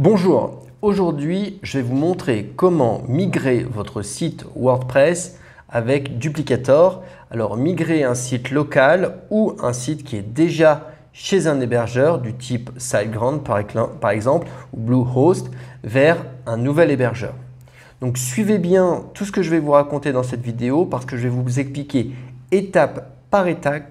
Bonjour, aujourd'hui je vais vous montrer comment migrer votre site WordPress avec Duplicator. Alors migrer un site local ou un site qui est déjà chez un hébergeur du type SiteGround par exemple ou Bluehost vers un nouvel hébergeur. Donc suivez bien tout ce que je vais vous raconter dans cette vidéo parce que je vais vous expliquer étape par étape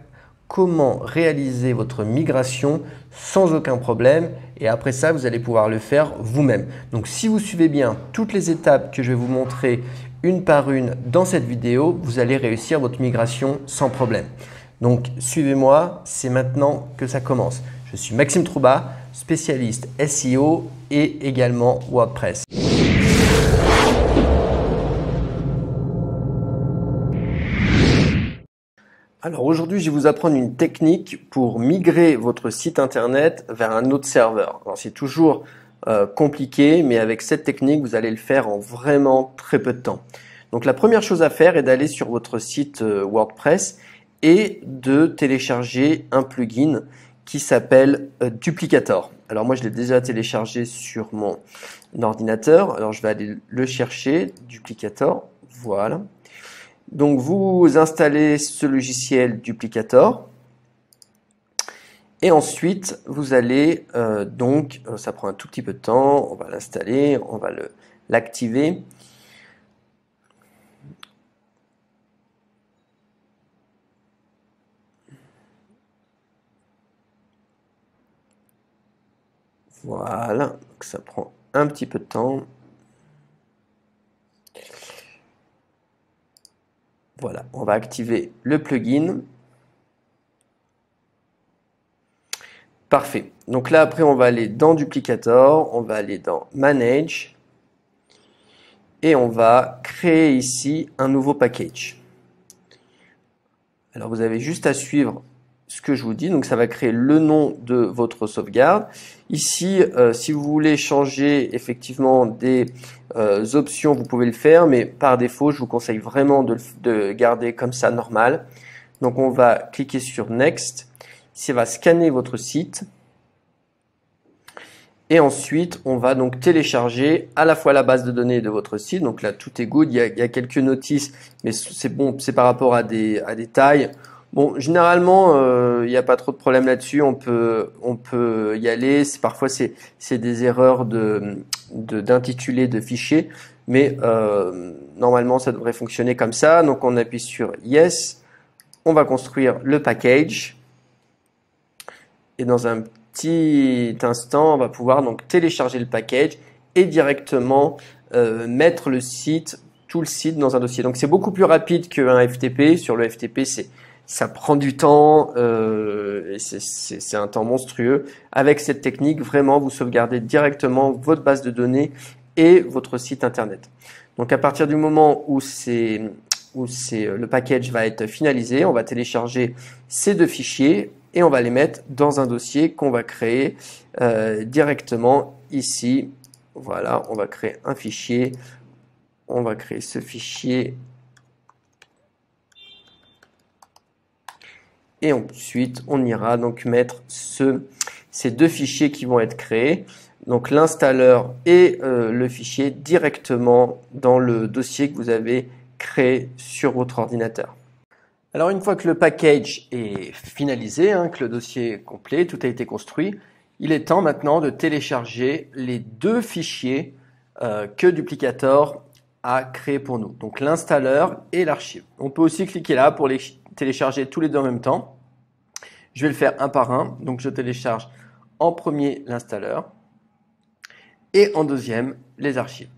comment réaliser votre migration sans aucun problème et après ça, vous allez pouvoir le faire vous-même. Donc si vous suivez bien toutes les étapes que je vais vous montrer une par une dans cette vidéo, vous allez réussir votre migration sans problème. Donc suivez-moi, c'est maintenant que ça commence. Je suis Maxime Troubat, spécialiste SEO et également WordPress. Alors aujourd'hui, je vais vous apprendre une technique pour migrer votre site internet vers un autre serveur. Alors c'est toujours compliqué, mais avec cette technique, vous allez le faire en vraiment très peu de temps. Donc la première chose à faire est d'aller sur votre site WordPress et de télécharger un plugin qui s'appelle Duplicator. Alors moi, je l'ai déjà téléchargé sur mon ordinateur. Alors je vais aller le chercher, Duplicator, voilà. Donc vous installez ce logiciel Duplicator et ensuite vous allez ça prend un tout petit peu de temps, on va l'installer, on va l'activer. Voilà, donc ça prend un petit peu de temps. Voilà, on va activer le plugin. Parfait. Donc là, après, on va aller dans Duplicator, on va aller dans Manage et on va créer ici un nouveau package. Alors, vous avez juste à suivre ce que je vous dis. Donc, ça va créer le nom de votre sauvegarde. Ici, si vous voulez changer effectivement des options, vous pouvez le faire, mais par défaut, je vous conseille vraiment de garder comme ça normal. Donc, on va cliquer sur Next. Ici, on va scanner votre site. Et ensuite, on va donc télécharger à la fois la base de données de votre site. Donc là, tout est good. Il y a quelques notices, mais c'est bon, c'est par rapport à des tailles. Bon, généralement, il n'y a pas trop de problème là-dessus. On peut y aller. Parfois, c'est des erreurs d'intitulé de fichiers, mais normalement, ça devrait fonctionner comme ça. Donc, on appuie sur Yes. On va construire le package. Et dans un petit instant, on va pouvoir donc télécharger le package et directement mettre tout le site dans un dossier. Donc, c'est beaucoup plus rapide qu'un FTP. Sur le FTP, ça prend du temps et c'est un temps monstrueux. Avec cette technique, vraiment, vous sauvegardez directement votre base de données et votre site internet. Donc, à partir du moment où le package va être finalisé, on va télécharger ces deux fichiers et on va les mettre dans un dossier qu'on va créer directement ici. Voilà, on va créer un fichier. On va créer ce fichier. Et ensuite, on ira donc mettre ces deux fichiers qui vont être créés, donc l'installeur et le fichier directement dans le dossier que vous avez créé sur votre ordinateur. Alors une fois que le package est finalisé, que le dossier est complet, tout a été construit, il est temps maintenant de télécharger les deux fichiers que Duplicator a créés pour nous, donc l'installeur et l'archive. On peut aussi cliquer là pour les télécharger tous les deux en même temps. Je vais le faire un par un. Donc, je télécharge en premier l'installeur et en deuxième les archives.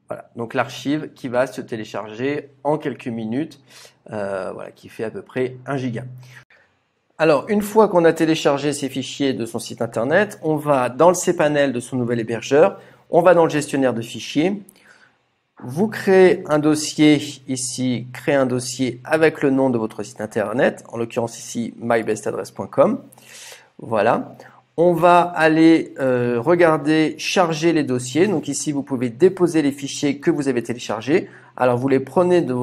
Voilà. Donc, l'archive qui va se télécharger en quelques minutes, voilà, qui fait à peu près 1 giga. Alors, une fois qu'on a téléchargé ces fichiers de son site internet, on va dans le cPanel de son nouvel hébergeur, on va dans le gestionnaire de fichiers. Vous créez un dossier ici, créez un dossier avec le nom de votre site internet, en l'occurrence ici mybestadresse.com. Voilà. On va aller regarder, charger les dossiers. Donc ici, vous pouvez déposer les fichiers que vous avez téléchargés. Alors vous les prenez dans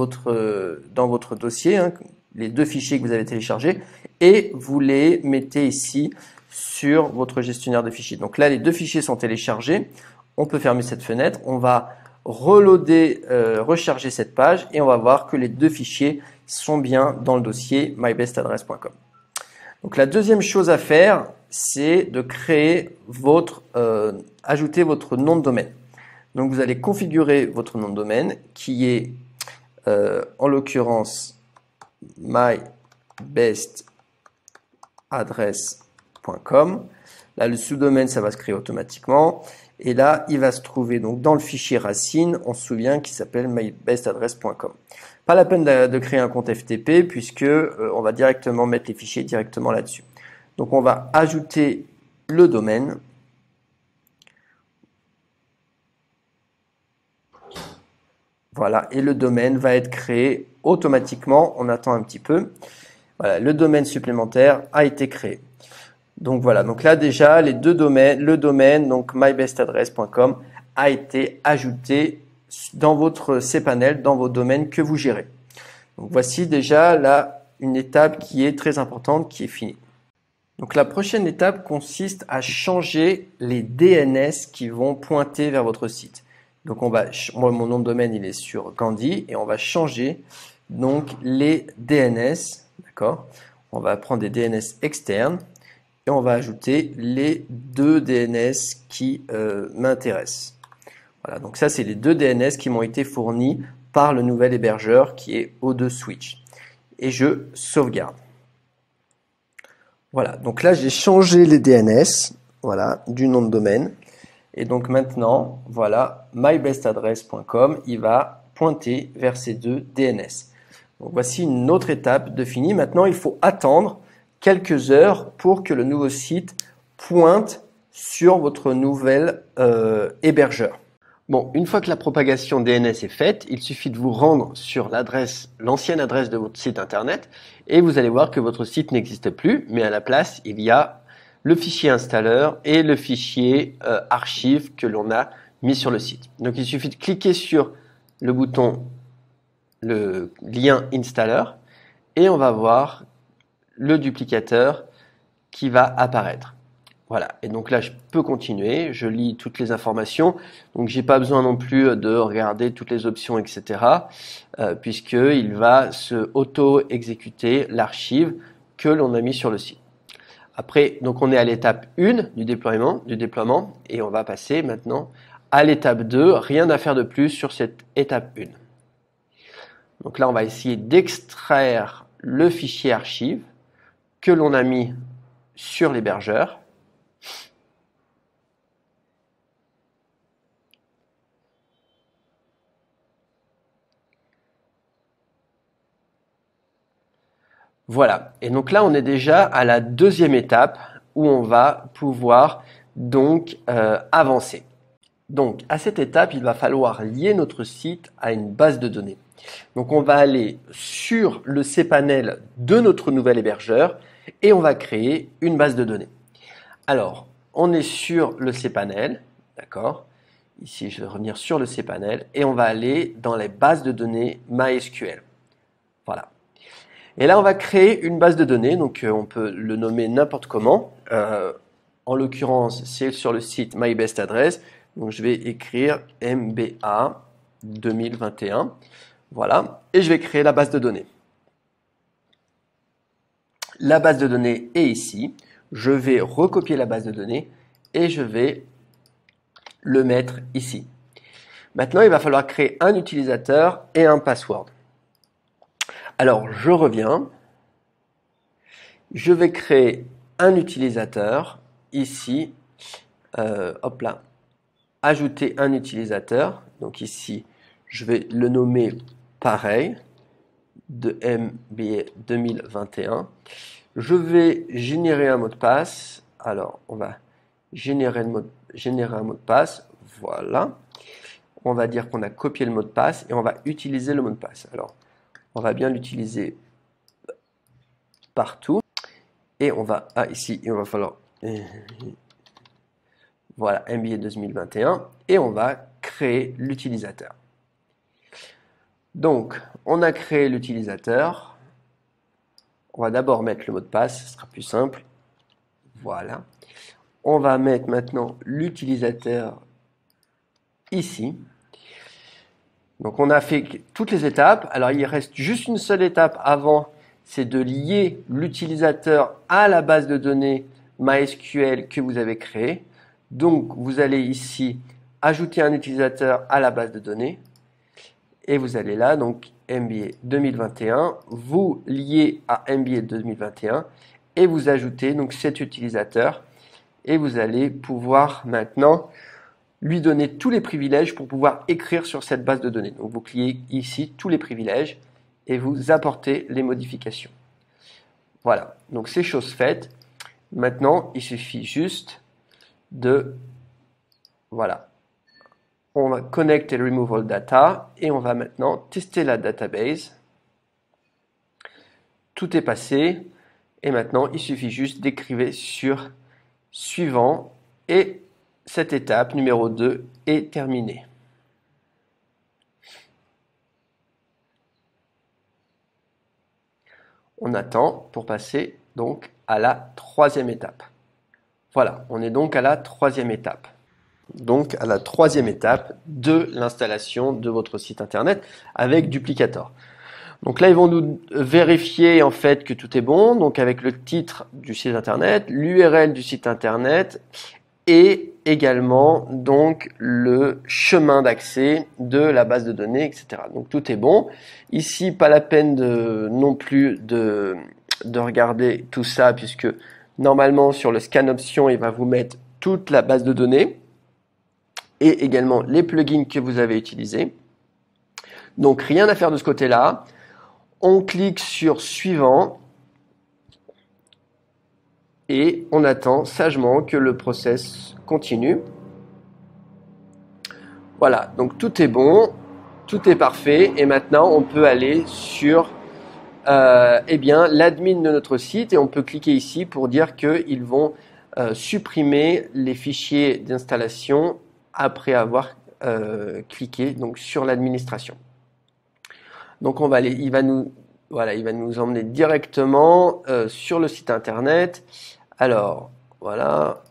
votre dossier, les deux fichiers que vous avez téléchargés, et vous les mettez ici sur votre gestionnaire de fichiers. Donc là, les deux fichiers sont téléchargés. On peut fermer cette fenêtre. On va reloader, recharger cette page et on va voir que les deux fichiers sont bien dans le dossier mybestadresse.com. Donc la deuxième chose à faire, c'est de créer ajouter votre nom de domaine. Donc vous allez configurer votre nom de domaine qui est en l'occurrence mybestadresse.com. Là, le sous-domaine, ça va se créer automatiquement. Et là, il va se trouver donc dans le fichier racine, on se souvient qu'il s'appelle mybestadresse.com. Pas la peine de créer un compte FTP puisque on va directement mettre les fichiers directement là-dessus. Donc on va ajouter le domaine. Voilà, et le domaine va être créé automatiquement. On attend un petit peu. Voilà, le domaine supplémentaire a été créé. Donc voilà, donc là déjà les deux domaines, le domaine donc mybestadresse.com a été ajouté dans votre cPanel, dans vos domaines que vous gérez. Donc voici déjà là une étape qui est très importante, qui est finie. Donc la prochaine étape consiste à changer les DNS qui vont pointer vers votre site. Donc moi, mon nom de domaine il est sur Gandhi et on va changer donc les DNS, d'accord? On va prendre des DNS externes et on va ajouter les deux DNS qui m'intéressent. Voilà, donc ça c'est les deux DNS qui m'ont été fournis par le nouvel hébergeur qui est O2 Switch. Et je sauvegarde. Voilà, donc là j'ai changé les DNS, voilà, du nom de domaine. Et donc maintenant, voilà, mybestadresse.com, il va pointer vers ces deux DNS. Donc voici une autre étape de fini. Maintenant, il faut attendre quelques heures pour que le nouveau site pointe sur votre nouvel hébergeur. Bon, une fois que la propagation DNS est faite, il suffit de vous rendre sur l'ancienne adresse de votre site internet et vous allez voir que votre site n'existe plus, mais à la place, il y a le fichier installeur et le fichier archive que l'on a mis sur le site. Donc il suffit de cliquer sur le bouton, le lien installeur et on va voir le duplicateur qui va apparaître. Voilà, et donc là je peux continuer, je lis toutes les informations, donc j'ai pas besoin non plus de regarder toutes les options, etc. Puisqu'il va se auto-exécuter l'archive que l'on a mis sur le site. Après, donc on est à l'étape 1 du déploiement et on va passer maintenant à l'étape 2, rien à faire de plus sur cette étape 1. Donc là on va essayer d'extraire le fichier archive que l'on a mis sur l'hébergeur. Voilà, et donc là on est déjà à la deuxième étape où on va pouvoir donc avancer. Donc à cette étape, il va falloir lier notre site à une base de données. Donc on va aller sur le cPanel de notre nouvel hébergeur et on va créer une base de données. Alors, on est sur le cPanel, d'accord? Ici, je vais revenir sur le cPanel et on va aller dans les bases de données MySQL. Voilà. Et là, on va créer une base de données, donc on peut le nommer n'importe comment. En l'occurrence, c'est sur le site MyBestAddress. Donc, je vais écrire MBA 2021. Voilà. Et je vais créer la base de données. La base de données est ici. Je vais recopier la base de données et je vais le mettre ici. Maintenant, il va falloir créer un utilisateur et un password. Alors, je reviens. Je vais créer un utilisateur ici. Hop là. Ajouter un utilisateur. Donc ici, je vais le nommer pareil de MBA 2021. Je vais générer un mot de passe. Alors, on va générer un mot de passe. Voilà. On va dire qu'on a copié le mot de passe et on va utiliser le mot de passe. Alors, on va bien l'utiliser partout. Et on va, ici, il va falloir, voilà, MBA 2021. Et on va créer l'utilisateur. Donc, on a créé l'utilisateur. On va d'abord mettre le mot de passe, ce sera plus simple. Voilà. On va mettre maintenant l'utilisateur ici. Donc on a fait toutes les étapes. Alors il reste juste une seule étape avant, c'est de lier l'utilisateur à la base de données MySQL que vous avez créée. Donc vous allez ici ajouter un utilisateur à la base de données et vous allez là, donc MBA 2021, vous liez à MBA 2021 et vous ajoutez donc cet utilisateur et vous allez pouvoir maintenant lui donner tous les privilèges pour pouvoir écrire sur cette base de données. Donc vous cliquez ici tous les privilèges et vous apportez les modifications. Voilà, donc c'est chose faite. Maintenant, il suffit juste de, voilà, on va connect et remove all data et on va maintenant tester la database. Tout est passé et maintenant il suffit juste d'écrire sur suivant et cette étape numéro 2 est terminée. On attend pour passer donc à la troisième étape. Voilà, on est donc à la troisième étape. Donc à la troisième étape de l'installation de votre site internet avec Duplicator. Donc là, ils vont nous vérifier en fait que tout est bon, donc avec le titre du site internet, l'URL du site internet et également donc le chemin d'accès de la base de données, etc. Donc tout est bon. Ici, pas la peine non plus de regarder tout ça puisque normalement sur le scan option, il va vous mettre toute la base de données et également les plugins que vous avez utilisés. Donc rien à faire de ce côté-là. On clique sur suivant et on attend sagement que le process continue. Voilà, donc tout est bon, tout est parfait et maintenant on peut aller sur eh bien, l'admin de notre site et on peut cliquer ici pour dire qu'ils vont supprimer les fichiers d'installation après avoir cliqué donc, sur l'administration. Donc on va aller, il va nous emmener directement sur le site internet. Alors voilà,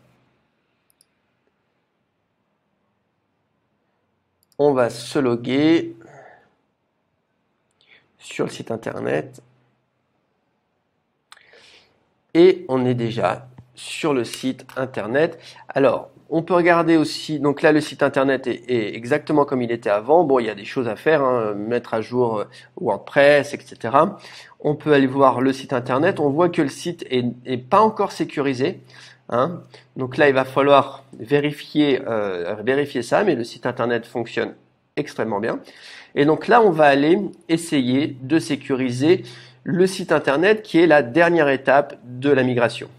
on va se loguer sur le site internet et on est déjà sur le site internet. Alors on peut regarder aussi, donc là le site internet est exactement comme il était avant. Bon, il y a des choses à faire, hein, mettre à jour WordPress, etc. On peut aller voir le site internet. On voit que le site est pas encore sécurisé. Hein. Donc là, il va falloir vérifier ça, mais le site internet fonctionne extrêmement bien. Et donc là, on va aller essayer de sécuriser le site internet qui est la dernière étape de la migration.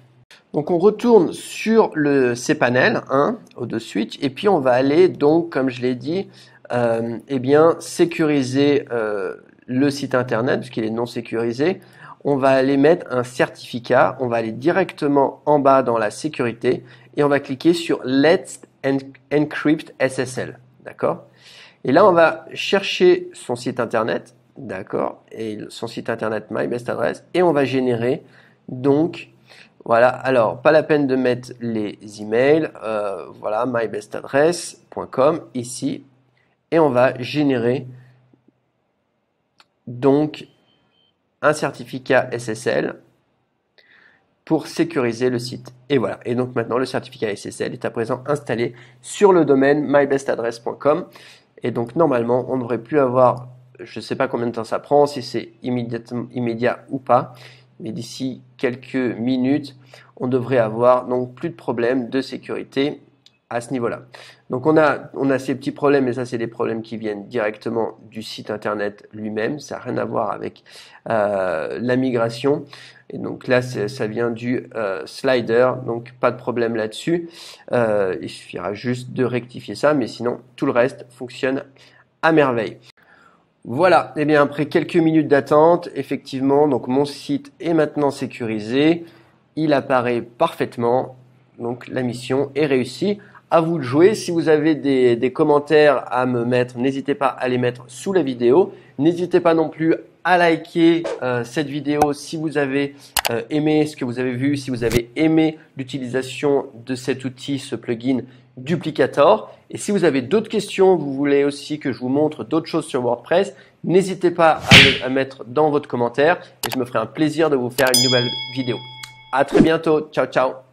Donc on retourne sur le cPanel, hein, au switch, et puis on va aller donc, comme je l'ai dit, eh bien sécuriser le site internet puisqu'il est non sécurisé. On va aller mettre un certificat, on va aller directement en bas dans la sécurité et on va cliquer sur Let's Encrypt SSL, d'accord? Et là on va chercher son site internet, d'accord, et son site internet MyBestAddress et on va générer donc voilà, alors pas la peine de mettre les emails, voilà, mybestadresse.com ici, et on va générer donc un certificat SSL pour sécuriser le site. Et voilà, et donc maintenant le certificat SSL est à présent installé sur le domaine mybestadresse.com, et donc normalement on ne devrait plus avoir, je ne sais pas combien de temps ça prend, si c'est immédiat ou pas, mais d'ici quelques minutes, on devrait avoir donc plus de problèmes de sécurité à ce niveau-là. Donc on a ces petits problèmes, mais ça c'est des problèmes qui viennent directement du site internet lui-même, ça n'a rien à voir avec la migration. Et donc là ça vient du slider, donc pas de problème là-dessus. Il suffira juste de rectifier ça, mais sinon tout le reste fonctionne à merveille. Voilà, et bien après quelques minutes d'attente, effectivement, donc mon site est maintenant sécurisé, il apparaît parfaitement, donc la mission est réussie. à vous de jouer. Si vous avez des commentaires à me mettre, n'hésitez pas à les mettre sous la vidéo. N'hésitez pas non plus à liker cette vidéo si vous avez aimé ce que vous avez vu, si vous avez aimé l'utilisation de cet outil, ce plugin Duplicator. Et si vous avez d'autres questions, vous voulez aussi que je vous montre d'autres choses sur WordPress, n'hésitez pas à mettre dans votre commentaire et je me ferai un plaisir de vous faire une nouvelle vidéo. À très bientôt. Ciao, ciao.